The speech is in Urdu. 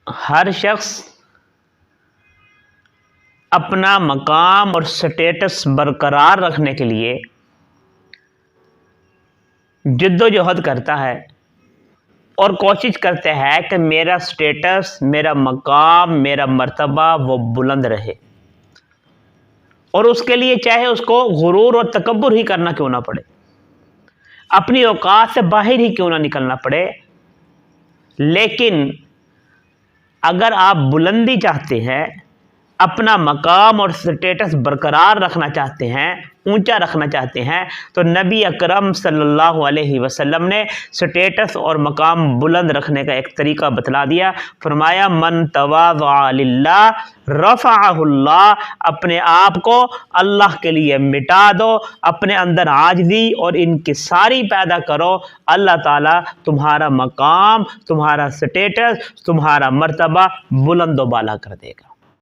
ہر شخص اپنا مقام اور سٹیٹس برقرار رکھنے کے لیے جد و جہد کرتا ہے اور کوشش کرتا ہے کہ میرا سٹیٹس، میرا مقام، میرا مرتبہ وہ بلند رہے، اور اس کے لیے چاہے اس کو غرور اور تکبر ہی کرنا کیوں نہ پڑے، اپنی اوقات سے باہر ہی کیوں نہ نکلنا پڑے، لیکن اگر آپ بلندی چاہتے ہیں، اپنا مقام اور سٹیٹس برقرار رکھنا چاہتے ہیں، اونچا رکھنا چاہتے ہیں، تو نبی اکرم صلی اللہ علیہ وسلم نے سٹیٹس اور مقام بلند رکھنے کا ایک طریقہ بتلا دیا۔ فرمایا من تواضع للہ رفعہ اللہ، اپنے آپ کو اللہ کے لیے مٹا دو، اپنے اندر عاجزی اور انکساری پیدا کرو، اللہ تعالیٰ تمہارا مقام، تمہارا سٹیٹس، تمہارا مرتبہ بلند و بالا کر دے گا۔